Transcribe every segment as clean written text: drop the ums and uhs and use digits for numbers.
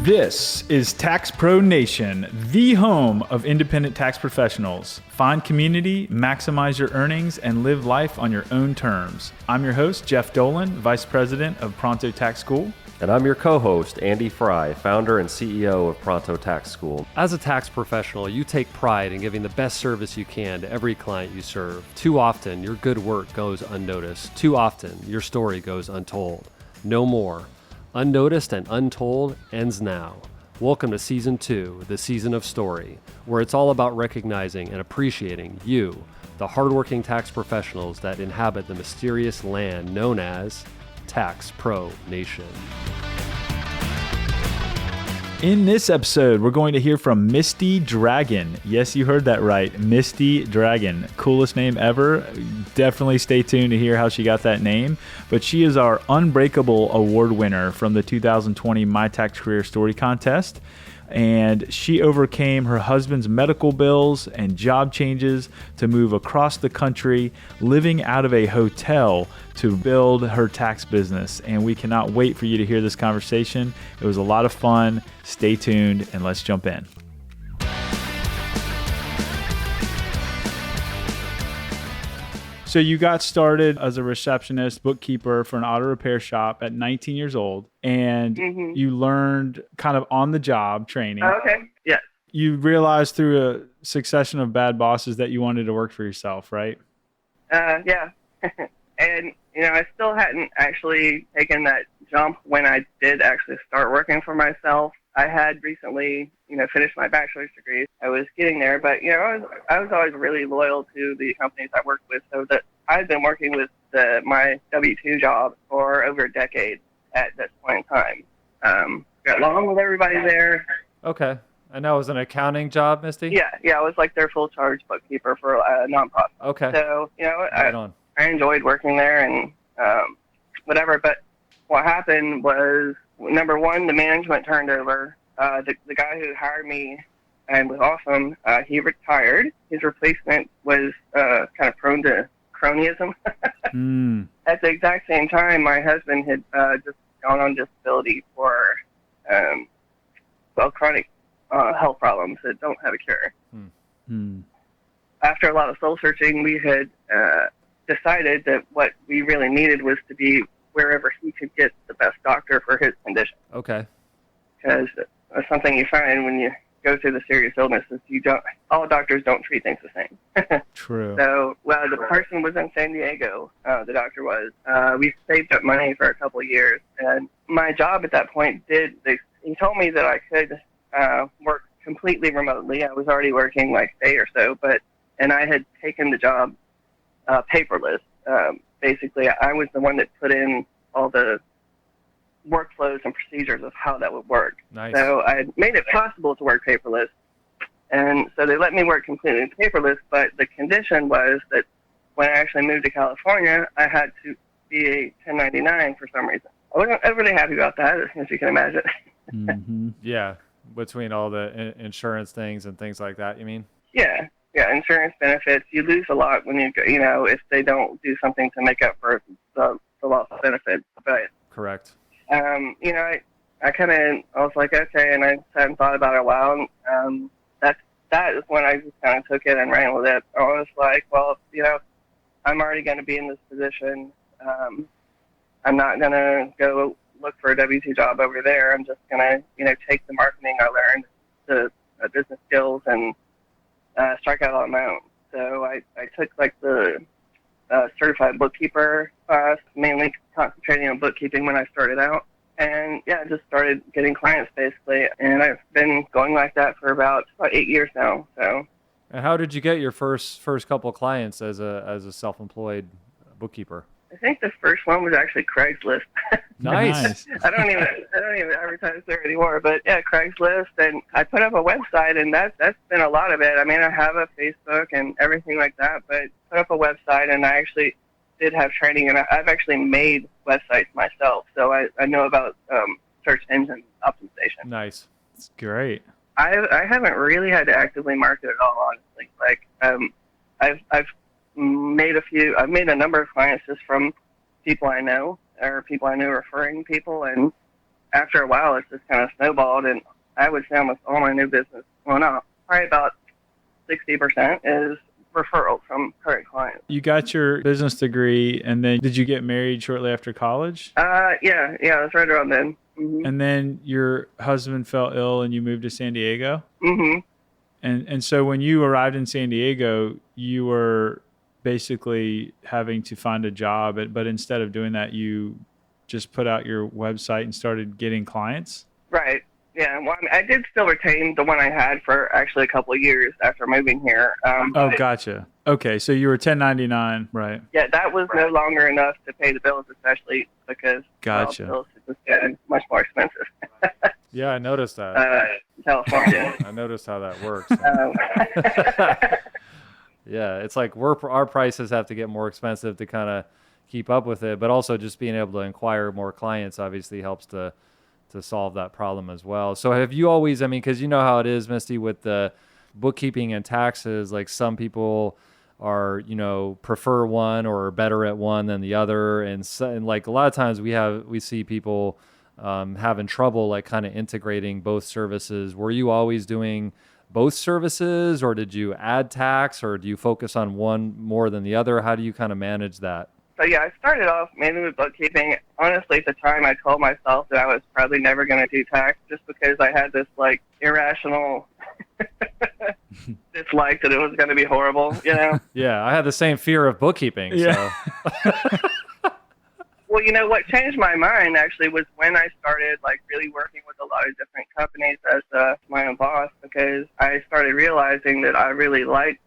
This is Tax Pro Nation, the home of independent tax professionals. Find community, maximize your earnings, and live life on your own terms. I'm your host, Jeff Dolan, Vice President of Pronto Tax School. And I'm your co-host, Andy Fry, founder and CEO of Pronto Tax School. As a tax professional, you take pride in giving the best service you can to every client you serve. Too often, your good work goes unnoticed. Too often, your story goes untold. No more. Unnoticed and Untold ends now. Welcome to Season 2, the Season of Story, where it's all about recognizing and appreciating you, the hardworking tax professionals that inhabit the mysterious land known as Tax Pro Nation. In this episode, we're going to hear from Misty Dragon. Yes, you heard that right. Misty Dragon. Coolest name ever. Definitely stay tuned to hear how she got that name. But she is our Unbreakable Award winner from the 2020 My Tax Career Story Contest. And she overcame her husband's medical bills and job changes to move across the country, living out of a hotel to build her tax business. And we cannot wait for you to hear this conversation. It was a lot of fun. Stay tuned and let's jump in. So you got started as a receptionist, bookkeeper for an auto repair shop at 19 years old, and you learned kind of on the job training. Okay, yes. You realized through a succession of bad bosses that you wanted to work for yourself, right? Yeah. And, I still hadn't actually taken that jump when I did actually start working for myself. I had recently, finished my bachelor's degree. I was getting there, but, I was always really loyal to the companies I worked with, so that I've been working with my W-2 job for over a decade at this point in time. Got along with everybody there. Okay. I know it was an accounting job, Misty? Yeah, I was like their full charge bookkeeper for a nonprofit. Okay. So, Right I enjoyed working there and whatever, but what happened was, number one, the management turned over. The guy who hired me and was awesome, he retired. His replacement was kind of prone to cronyism. At the exact same time, my husband had just gone on disability for chronic health problems that don't have a cure. After a lot of soul searching, we had decided that what we really needed was to be wherever he could get the best doctor for his condition. Okay. Because that's something you find when you go through the serious illnesses. All doctors don't treat things the same. True. So, the person was in San Diego, the doctor was. We saved up money for a couple of years. And my job at that point he told me that I could work completely remotely. I was already working like a day or so, and I had taken the job paperless. Basically, I was the one that put in all the workflows and procedures of how that would work. Nice. So I made it possible to work paperless. And so they let me work completely paperless, but the condition was that when I actually moved to California, I had to be a 1099 for some reason. I wasn't really happy about that, as you can imagine. Yeah, between all the insurance things and things like that, you mean? Yeah, insurance benefits. You lose a lot when if they don't do something to make up for the loss of benefits. But correct. I was like, okay, and I hadn't thought about it a while. And, that is when I just kind of took it and ran with it. I was like, well, I'm already going to be in this position. I'm not going to go look for a W-2 job over there. I'm just going to, take the marketing I learned, the business skills, and strike out on my own. So I took the certified bookkeeper class, mainly concentrating on bookkeeping when I started out. And just started getting clients basically. And I've been going like that for about 8 years now. So. And how did you get your first couple of clients as a self-employed bookkeeper? I think the first one was actually Craigslist. Nice. I don't even advertise there anymore, but yeah, Craigslist, and I put up a website, and that's been a lot of it. I mean, I have a Facebook and everything like that, but put up a website, and I actually did have training, and I've actually made websites myself, so I know about search engine optimization. Nice. That's great. I haven't really had to actively market at all, honestly. Like, I've made a number of clients just from people I know, or people I know referring people, and after a while, it's just kind of snowballed, and I would say almost all my new business, well, no, probably about 60% is referrals from current clients. You got your business degree, and then did you get married shortly after college? Yeah, it was right around then. Mm-hmm. And then your husband fell ill and you moved to San Diego? Mm-hmm. And so when you arrived in San Diego, you were basically having to find a job, but instead of doing that, you just put out your website and started getting clients? Right. Yeah. Well, I mean, I did still retain the one I had for actually a couple of years after moving here. Oh, gotcha. Okay, so you were 1099, right? Yeah, that was no longer enough to pay the bills, especially because Gotcha. bills was getting much more expensive. Yeah, I noticed that. California. I noticed how that works. Um, Yeah, it's like our prices have to get more expensive to kind of keep up with it, but also just being able to acquire more clients obviously helps to solve that problem as well. So have you always, I mean, because you know how it is, Misty, with the bookkeeping and taxes, like some people are, prefer one or are better at one than the other. And like a lot of times we see people having trouble like kind of integrating both services. Were you always doing both services, or did you add tax, or do you focus on one more than the other? How do you kind of manage that? So yeah, I started off mainly with bookkeeping. Honestly, at the time, I told myself that I was probably never going to do tax, just because I had this like irrational dislike that it was going to be horrible, Yeah, I had the same fear of bookkeeping. Yeah. So. Well, what changed my mind actually was when I started like really working with a lot of different companies as my own boss, because I started realizing that I really liked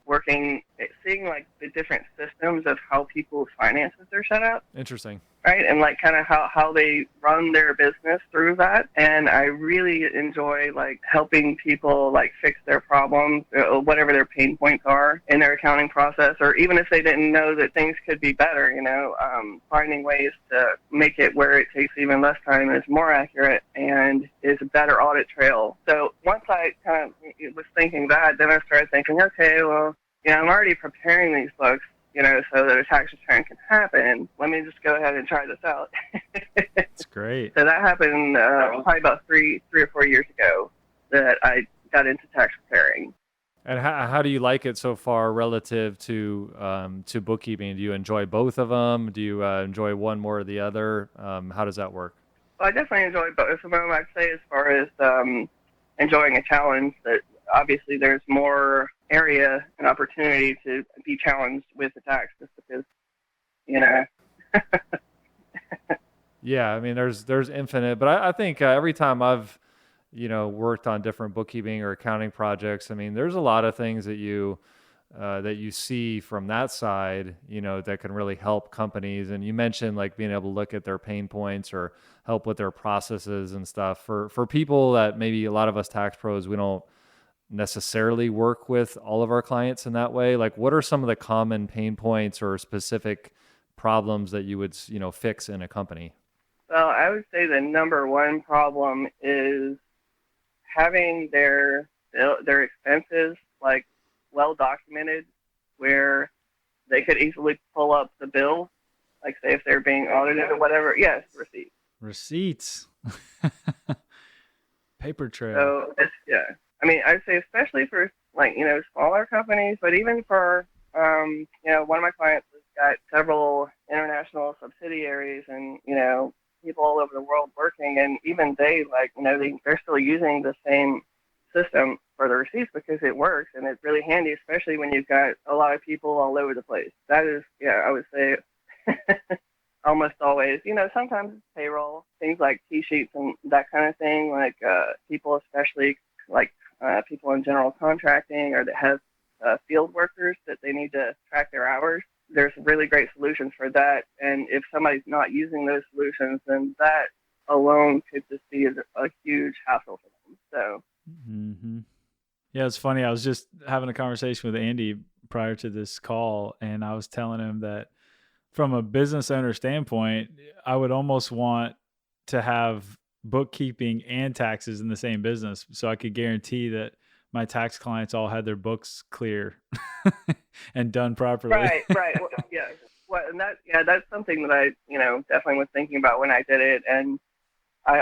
seeing like the different systems of how people's finances are set up. Interesting. Right, and like kind of how they run their business through that. And I really enjoy like helping people like fix their problems, whatever their pain points are in their accounting process, or even if they didn't know that things could be better, finding ways to make it where it takes even less time and is more accurate and is a better audit trail. So once I kind of was thinking that, then I started thinking, okay, well, I'm already preparing these books, so that a tax return can happen. Let me just go ahead and try this out. That's great. So that happened probably about three or 4 years ago that I got into tax preparing. And how do you like it so far relative to bookkeeping? Do you enjoy both of them? Do you enjoy one more or the other? How does that work? Well, I definitely enjoy both of them. I'd say as far as enjoying a challenge, that obviously there's more area and opportunity to be challenged with the tax, just because, Yeah, I mean, there's infinite, but I think every time I've, worked on different bookkeeping or accounting projects, I mean, there's a lot of things that you see from that side, that can really help companies. And you mentioned like being able to look at their pain points or help with their processes and stuff. For people that maybe a lot of us tax pros, we don't necessarily work with all of our clients in that way. Like, what are some of the common pain points or specific problems that you would, fix in a company? Well, I would say the number one problem is having their expenses like well documented, where they could easily pull up the bill, like say if they're being audited or whatever. Yes, Receipts. Paper trail. So yeah. I mean, I'd say especially for like, smaller companies, but even for, one of my clients has got several international subsidiaries and, people all over the world working, and even they they're still using the same system for the receipts because it works, and it's really handy, especially when you've got a lot of people all over the place. That is, I would say almost always, sometimes it's payroll, things like T-sheets and that kind of thing, like people especially like people in general contracting or that have field workers that they need to track their hours. There's really great solutions for that. And if somebody's not using those solutions, then that alone could just be a huge hassle for them. So, Yeah, it's funny. I was just having a conversation with Andy prior to this call, and I was telling him that from a business owner standpoint, I would almost want to have bookkeeping and taxes in the same business, so I could guarantee that my tax clients all had their books clear and done properly. Right. Well, yeah. Well, and that's something that I, definitely was thinking about when I did it. And I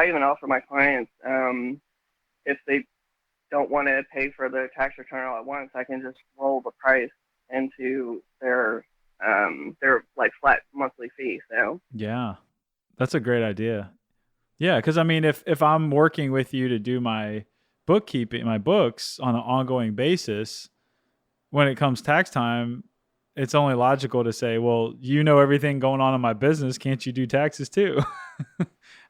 even offer my clients, if they don't want to pay for the tax return all at once, I can just roll the price into their like flat monthly fee. So Yeah, that's a great idea. Yeah, because I mean, if I'm working with you to do my bookkeeping, my books on an ongoing basis, when it comes tax time, it's only logical to say, well, you know everything going on in my business. Can't you do taxes too?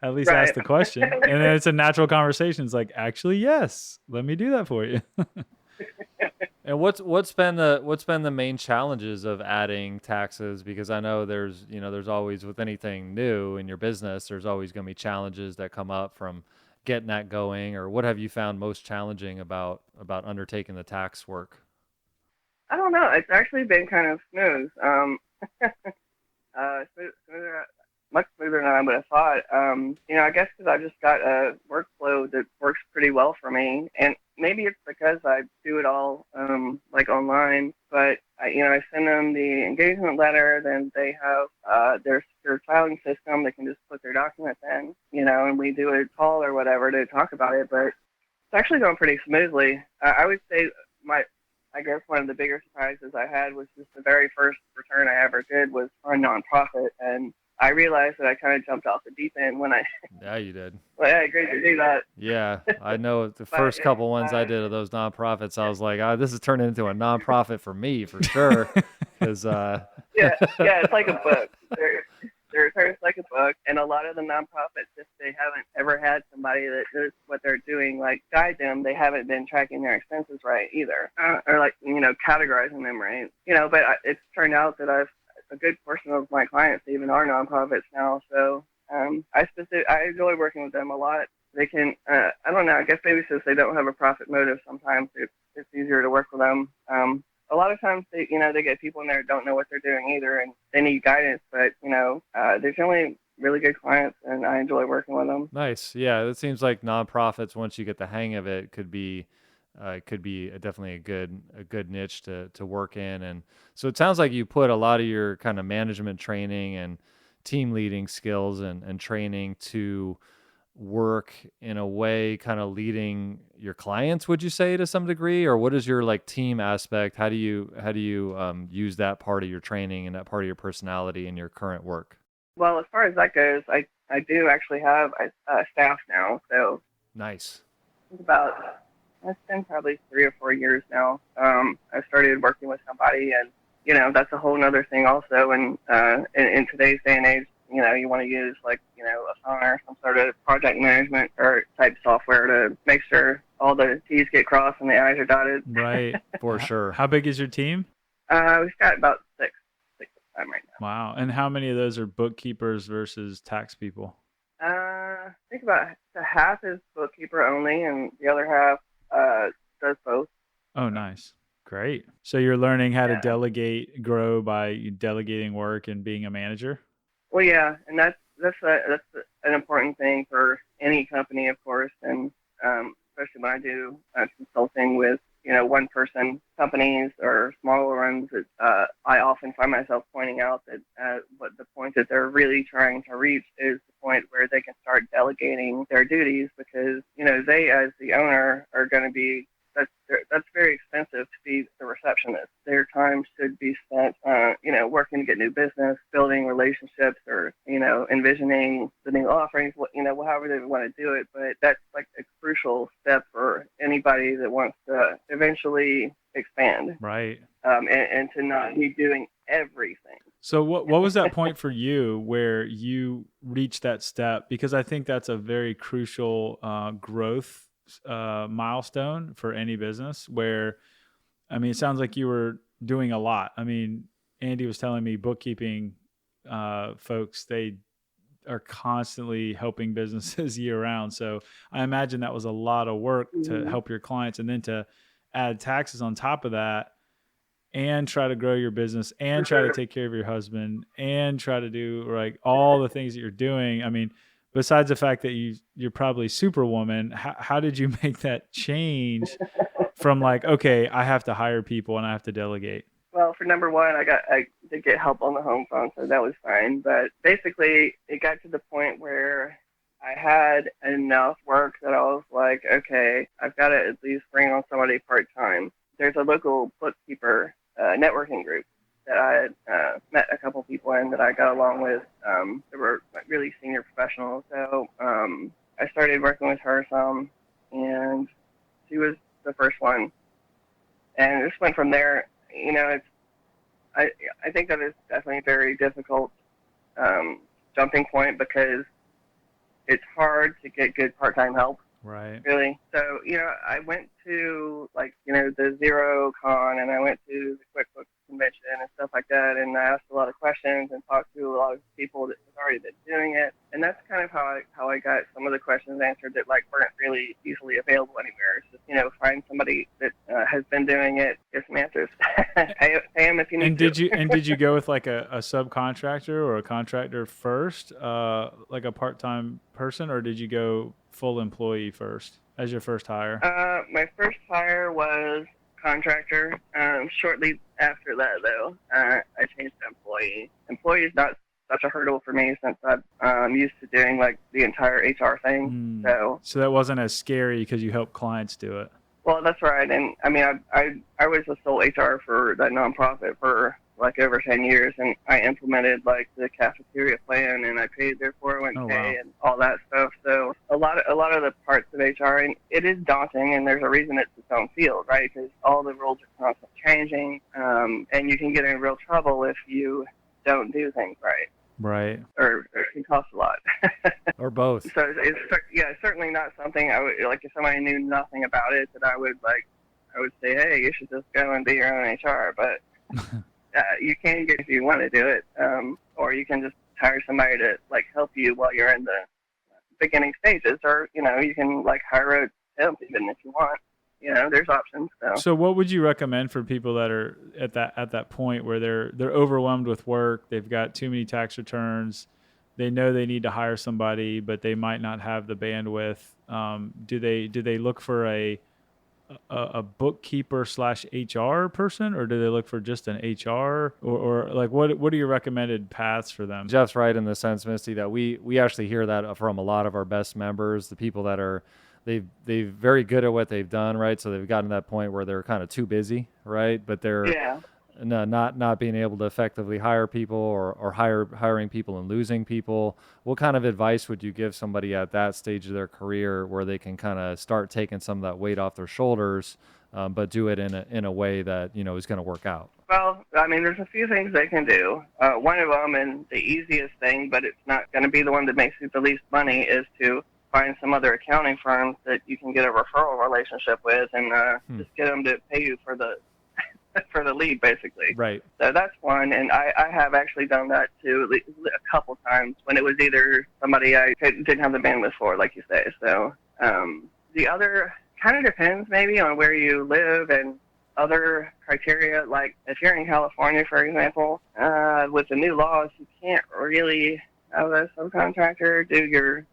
At least ask right. the question. And then it's a natural conversation. It's like, actually, yes, let me do that for you. And what's been the main challenges of adding taxes? Because I know there's always, with anything new in your business, there's always going to be challenges that come up from getting that going. Or what have you found most challenging about undertaking the tax work? I don't know. It's actually been kind of smooth. Smoother, much smoother than I would have thought. I guess because I just got a workflow that works pretty well for me, and maybe it's because I do it all like online. But I send them the engagement letter, then they have their secure filing system. They can just put their documents in, and we do a call or whatever to talk about it. But it's actually going pretty smoothly. I would say I guess one of the bigger surprises I had was just the very first return I ever did was for a nonprofit, and I realized that I kind of jumped off the deep end when I. Yeah, you did. Well, I agreed to do that. Yeah, I know the first couple ones I did of those nonprofits, I was like, this is turning into a nonprofit for me for sure. Because yeah, it's like a book. Their return's like a book, and a lot of the nonprofits, if they haven't ever had somebody that knows what they're doing, like guide them, they haven't been tracking their expenses right either, or like categorizing them right. But it's turned out that a good portion of my clients even are nonprofits now, so I enjoy working with them a lot. They can, I don't know, I guess maybe since they don't have a profit motive, sometimes it's easier to work with them. A lot of times they get people in there who don't know what they're doing either, and they need guidance, but they're generally really good clients, and I enjoy working with them. nice. Yeah, it seems like nonprofits, once you get the hang of it, could be definitely a good niche to work in. And so it sounds like you put a lot of your kind of management training and team leading skills and training to work in a way, kind of leading your clients, would you say, to some degree? Or what is your like team aspect? How do you use that part of your training and that part of your personality in your current work? Well, as far as that goes, I do actually have a staff now, so Nice. it's been probably 3 or 4 years now. I started working with somebody, and that's a whole other thing also. And in today's day and age, you want to use like Asana or some sort of project management or type software to make sure all the T's get crossed and the I's are dotted. Right. For sure. How big is your team? We've got about six at the time right now. Wow. And how many of those are bookkeepers versus tax people? I think about half is bookkeeper only, and the other half does both. Oh, nice. Great. So you're learning how to delegate, grow by delegating work and being a manager? Well, yeah, and that's an important thing for any company, of course, and especially when I do consulting with one-person companies or smaller ones. I often find myself pointing out that what the point that they're really trying to reach is the point where they can start delegating their duties, because they, as the owner, are going to be. That's very expensive to be the receptionist. Their time should be spent, working to get new business, building relationships, or envisioning the new offerings. However they want to do it. But that's like a crucial step for anybody that wants to eventually expand, Right. and to not be doing everything. So what was that point for you where you reached that step? Because I think that's a very crucial growth milestone for any business, where, I mean, it sounds like you were doing a lot. I mean, Andy was telling me bookkeeping folks, they are constantly helping businesses year round. So I imagine that was a lot of work to help your clients, and then to add taxes on top of that, and try to grow your business, and try to take care of your husband, and try to do like all the things that you're doing. I mean, besides the fact that you're probably superwoman, how did you make that change from like, okay, I have to hire people and I have to delegate? Well, for number one, I did get help on the home phone, so that was fine. But basically, it got to the point where had enough work that I was like, okay, I've got to at least bring on somebody part-time. There's a local bookkeeper networking group that I had met a couple people in that I got along with. They were like really senior professionals. So I started working with her some, and she was the first one. And it just went from there. You know, I think that it's definitely a very difficult jumping point because it's hard to get good part-time help. Right. Really. So, you know, I went to, like, you know, the Zero Con, and I went to the QuickBooks convention and stuff like that, and I asked a lot of questions and talked to a lot of people that have already been doing it. And that's kind of how I got some of the questions answered that, like, weren't really easily available anywhere. It's just, you know, find somebody that has been doing it, get some answers. pay them if you need to. Did you go with, like, a subcontractor or a contractor first, like a part-time person, or did you go full employee first as your first hire? My first hire was contractor. Shortly after that, though, I changed to employee. Employee is not such a hurdle for me since I'm used to doing like the entire HR thing. So that wasn't as scary because you help clients do it. Well, that's right. And I mean, I was the sole HR for that nonprofit for like over 10 years, and I implemented like the cafeteria plan, and I paid their 401k and all that stuff. So a lot of the parts of HR, and it is daunting, and there's a reason it's its own field, right? Because all the rules are constantly changing, and you can get in real trouble if you don't do things right. Right. Or it can cost a lot. Or both. So it's certainly not something I would, like, if somebody knew nothing about it, that I would say, hey, you should just go and be your own HR. But you can get if you want to do it, or you can just hire somebody to like help you while you're in the beginning stages, or you know, you can like hire a temp even if you want. You know, there's options. So what would you recommend for people that are at that point where they're overwhelmed with work, they've got too many tax returns, they know they need to hire somebody, but they might not have the bandwidth? Do they look for a bookkeeper / HR person, or do they look for just an HR, or like what are your recommended paths for them? Jeff's right in the sense, Misty, that we actually hear that from a lot of our best members, the people that are they're very good at what they've done, right? So they've gotten to that point where they're kind of too busy, right? But they're not being able to effectively hire people, or hiring people and losing people. What kind of advice would you give somebody at that stage of their career where they can kind of start taking some of that weight off their shoulders, but do it in a way that, you know, is going to work out? Well, I mean, there's a few things they can do. One of them, and the easiest thing, but it's not going to be the one that makes you the least money, is to find some other accounting firms that you can get a referral relationship with, and just get them to pay you for the lead, basically. Right. So that's one, and I have actually done that too a couple times when it was either somebody I didn't have the bandwidth for, like you say. So the other kind of depends maybe on where you live and other criteria. Like if you're in California, for example, with the new laws, you can't really have a subcontractor do your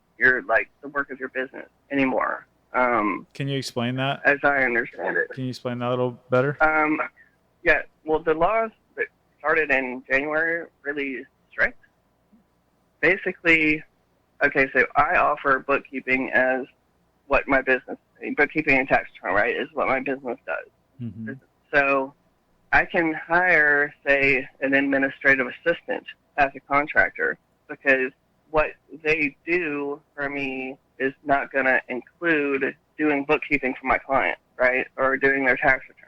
like the work of your business anymore. Can you explain that? As I understand it. Can you explain that a little better? Yeah, well, the laws that started in January really strict. Basically, okay, so I offer bookkeeping as what my business, bookkeeping and tax return, right, is what my business does. Mm-hmm. So I can hire, say, an administrative assistant as a contractor, because what they do for me is not going to include doing bookkeeping for my client, right, or doing their tax return.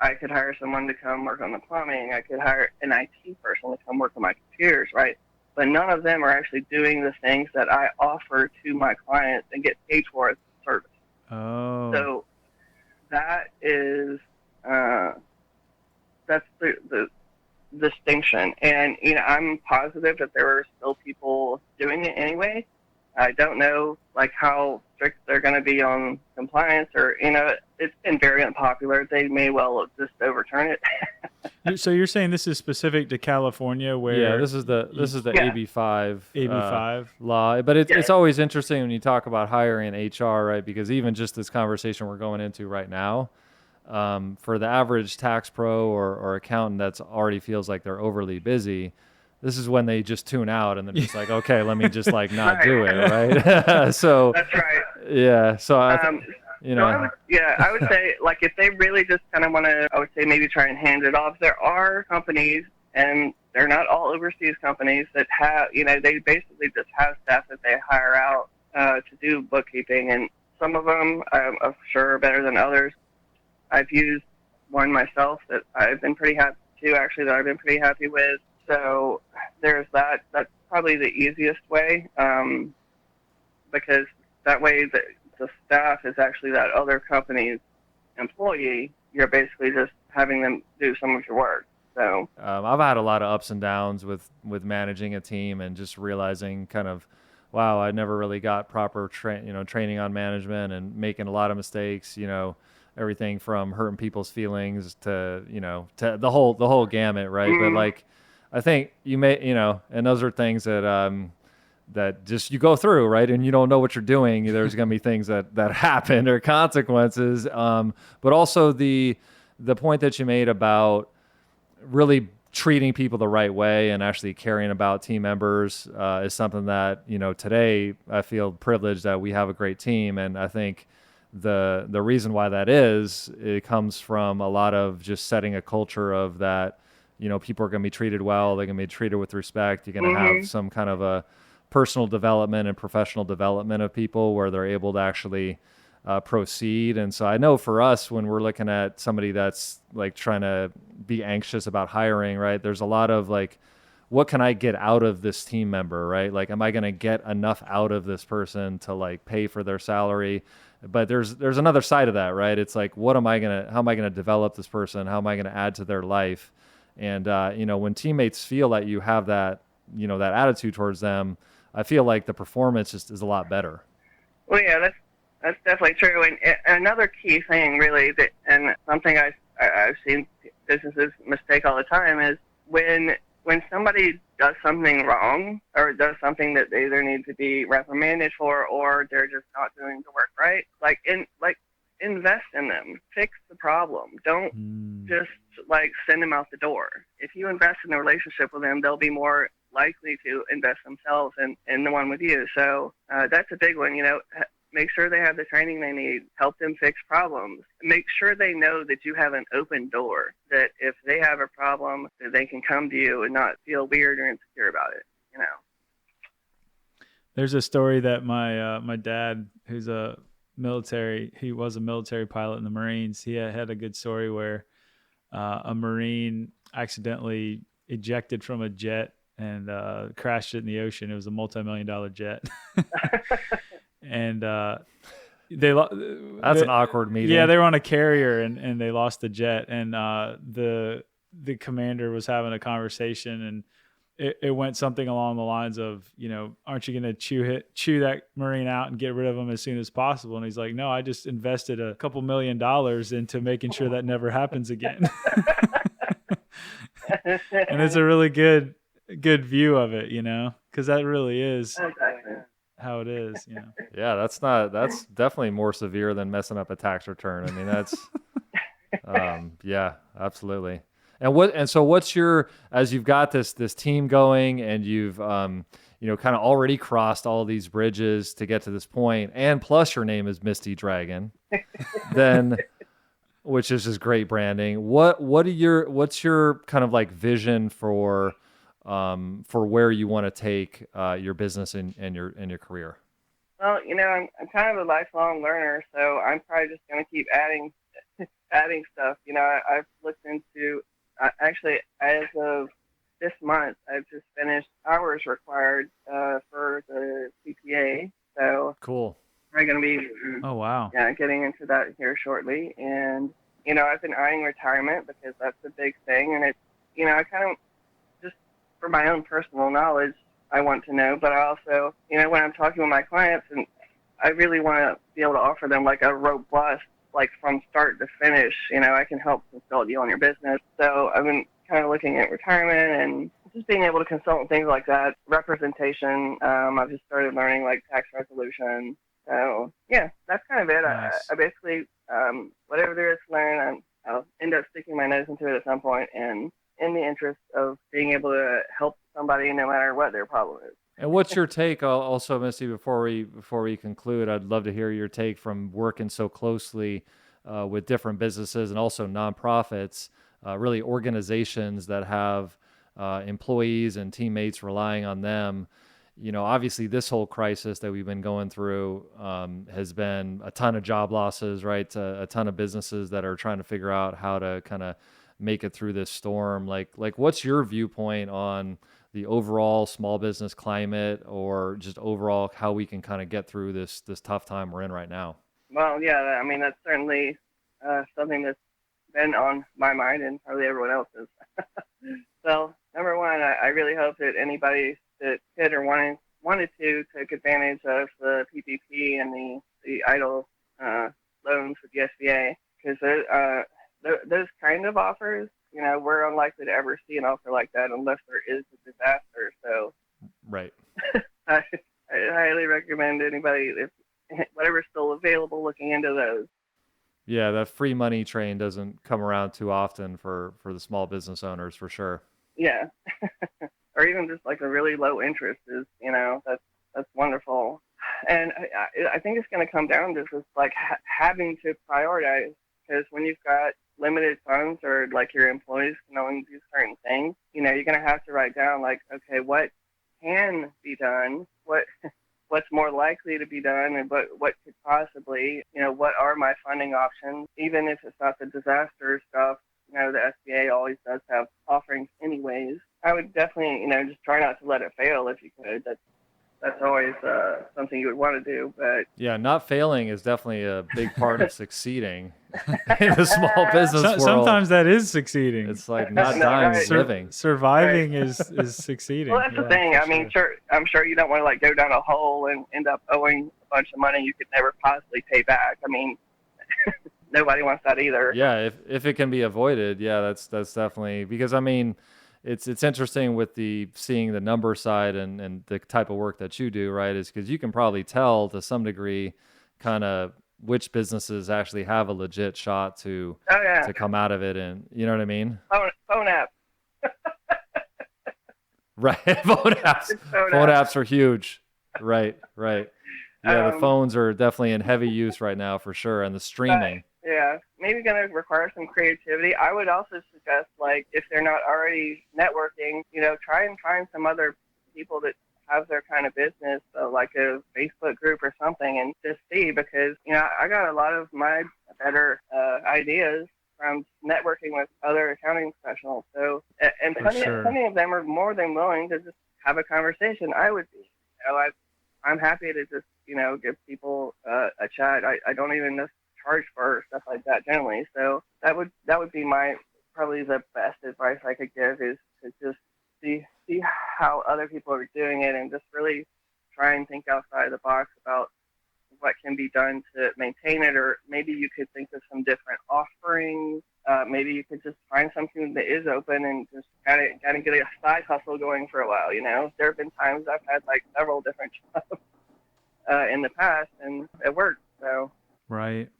I could hire someone to come work on the plumbing. I could hire an IT person to come work on my computers, right? But none of them are actually doing the things that I offer to my clients and get paid for as a service. Oh. So that is that's the distinction. And, you know, I'm positive that there are still people doing it anyway. I don't know, like, how strict they're going to be on compliance, or, you know, it's been very unpopular. They may well just overturn it. So you're saying this is specific to California, where this is the AB5 law, but it's always interesting when you talk about hiring HR, right? Because even just this conversation we're going into right now, for the average tax pro or accountant that's already feels like they're overly busy, this is when they just tune out and then it's like, okay, let me just like not Right. do it, right? So That's right. yeah, so I, So I would say, like, if they really just kind of want to, I would say maybe try and hand it off. There are companies, and they're not all overseas companies, that have, they basically just have staff that they hire out to do bookkeeping. And some of them, I'm sure, are better than others. I've used one myself that I've been pretty happy with. So there's that. That's probably the easiest way, because that way the staff is actually that other company's employee. You're basically just having them do some of your work. So I've had a lot of ups and downs with managing a team and just realizing kind of, wow, I never really got proper training on management and making a lot of mistakes, everything from hurting people's feelings to the whole gamut, right? But like, I think you may, and those are things that just you go through, right? And you don't know what you're doing. There's going to be things that happen or consequences. But also the point that you made about really treating people the right way and actually caring about team members is something that, today I feel privileged that we have a great team. And I think the reason why that is, it comes from a lot of just setting a culture of that, people are going to be treated well. They're going to be treated with respect. You're going to have some kind of a personal development and professional development of people where they're able to actually proceed. And so I know for us, when we're looking at somebody that's like trying to be anxious about hiring, right, there's a lot of like, what can I get out of this team member, right? Like, am I going to get enough out of this person to like pay for their salary? But there's another side of that, right? It's like, how am I going to develop this person? How am I going to add to their life? And, when teammates feel that you have that, that attitude towards them, I feel like the performance just is a lot better. Well, yeah, that's definitely true. And another key thing, really, and something I've seen businesses mistake all the time is when somebody does something wrong or does something that they either need to be reprimanded for or they're just not doing the work right. Invest in them, fix the problem. Don't just send them out the door. If you invest in the relationship with them, they'll be more likely to invest themselves in the one with you. So that's a big one. Make sure they have the training they need. Help them fix problems. Make sure they know that you have an open door, that if they have a problem, that they can come to you and not feel weird or insecure about it. There's a story that my dad, who's he was a military pilot in the Marines. He had a good story where a Marine accidentally ejected from a jet and crashed it in the ocean. It was a multi-million-dollar jet. And that's an awkward meeting. Yeah, they were on a carrier and they lost the jet. And the commander was having a conversation, and it went something along the lines of, aren't you going to chew that Marine out and get rid of him as soon as possible? And he's like, no, I just invested a couple $1 million into making sure that never happens again. And it's a really good view of it, because that really is how it is. Yeah, that's definitely more severe than messing up a tax return. I mean, that's yeah, absolutely. And so what's your, as you've got this team going and you've kind of already crossed all these bridges to get to this point, and plus your name is Misty Dragon, then, which is just great branding. What's your kind of like vision for where you want to take your business and your career? Well, I'm kind of a lifelong learner, so I'm probably just going to keep adding stuff. I've looked into, actually, as of this month, I've just finished hours required for the CPA. So cool. I'm going to be oh wow, yeah, getting into that here shortly. And I've been eyeing retirement because that's a big thing, and it's I kind of just for my own personal knowledge, I want to know, but I also when I'm talking with my clients, and I really want to be able to offer them like a robust, like from start to finish, I can help consult you on your business. So I've been kind of looking at retirement and just being able to consult and things like that. Representation, I've just started learning like tax resolution. So yeah, that's kind of it. Nice. I basically, whatever there is to learn, I'll end up sticking my nose into it at some point. And in the interest of being able to help somebody no matter what their problem is. And what's your take also, Misty, before we conclude? I'd love to hear your take from working so closely with different businesses and also nonprofits, really organizations that have employees and teammates relying on them. Obviously this whole crisis that we've been going through has been a ton of job losses, right? A ton of businesses that are trying to figure out how to kind of make it through this storm. Like what's your viewpoint on the overall small business climate, or just overall how we can kind of get through this tough time we're in right now? Well, yeah, I mean, that's certainly something that's been on my mind and probably everyone else's. So, number one, I really hope that anybody that could or wanted to take advantage of the PPP and the EIDL loans with the SBA, because those kind of offers, we're unlikely to ever see an offer like that unless there is a disaster. So, right. I highly recommend anybody, if whatever's still available, looking into those. Yeah, that free money train doesn't come around too often for the small business owners, for sure. Yeah. Or even just like a really low interest is, that's wonderful. And I think it's going to come down to just like having to prioritize, because when you've got limited funds or like your employees can only do certain things, you're going to have to write down like, okay, what can be done, what's more likely to be done, and what could possibly, what are my funding options, even if it's not the disaster stuff. The SBA always does have offerings anyways. I would definitely, just try not to let it fail if you could. That's always something you would want to do. But yeah, not failing is definitely a big part of succeeding in the small business world. Sometimes that is succeeding. It's like not dying, right. living. Surviving is succeeding. Well, that's the thing. I mean, sure, I'm sure you don't want to like go down a hole and end up owing a bunch of money you could never possibly pay back. I mean, nobody wants that either. Yeah, if it can be avoided, yeah, that's definitely, because I mean, it's interesting with seeing the number side and the type of work that you do, right? Is because you can probably tell to some degree kind of which businesses actually have a legit shot to come out of it, and you know what I mean? Phone app. Right, phone apps are huge. Right. Yeah, the phones are definitely in heavy use right now for sure, and the streaming. Yeah, maybe going to require some creativity. I would also suggest, like, if they're not already networking, try and find some other people that have their kind of business, so like a Facebook group or something, and just see, because, I got a lot of my better ideas from networking with other accounting professionals. So, and plenty of them are more than willing to just have a conversation. I would be, I'm happy to just, give people a chat. I don't even charge for stuff like that generally. So that would be probably the best advice I could give, is to just see how other people are doing it, and just really try and think outside the box about what can be done to maintain it. Or maybe you could think of some different offerings. Maybe you could just find something that is open and just kind of get a side hustle going for a while. There have been times I've had like several different jobs in the past, and it worked. So right.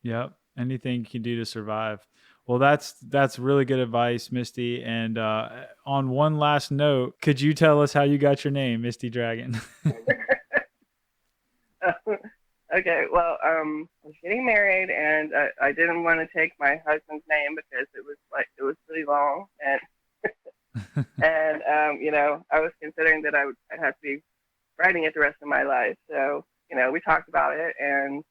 Yep. Anything you can do to survive. Well, that's really good advice, Misty. And on one last note, could you tell us how you got your name, Misty Dragon? Okay. Well, I was getting married, and I didn't want to take my husband's name because it was really long, and and I was considering that I'd have to be writing it the rest of my life. So we talked about it, and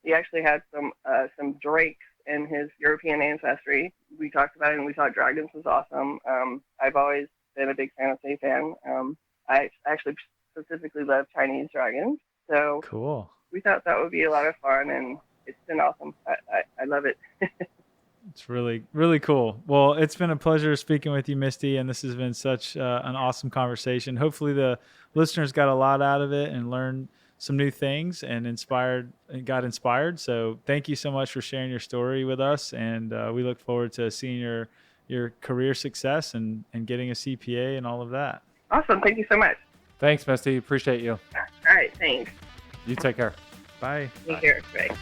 he actually had some drakes in his European ancestry. We talked about it, and we thought dragons was awesome. I've always been a big fantasy fan. I actually specifically love Chinese dragons. So cool. We thought that would be a lot of fun, and it's been awesome. I love it. It's really, really cool. Well, it's been a pleasure speaking with you, Misty, and this has been such an awesome conversation. Hopefully the listeners got a lot out of it and learned some new things and got inspired. So thank you so much for sharing your story with us. And we look forward to seeing your career success and getting a CPA and all of that. Awesome. Thank you so much. Thanks, Misty. Appreciate you. All right. Thanks. You take care. Bye. Take care. Bye.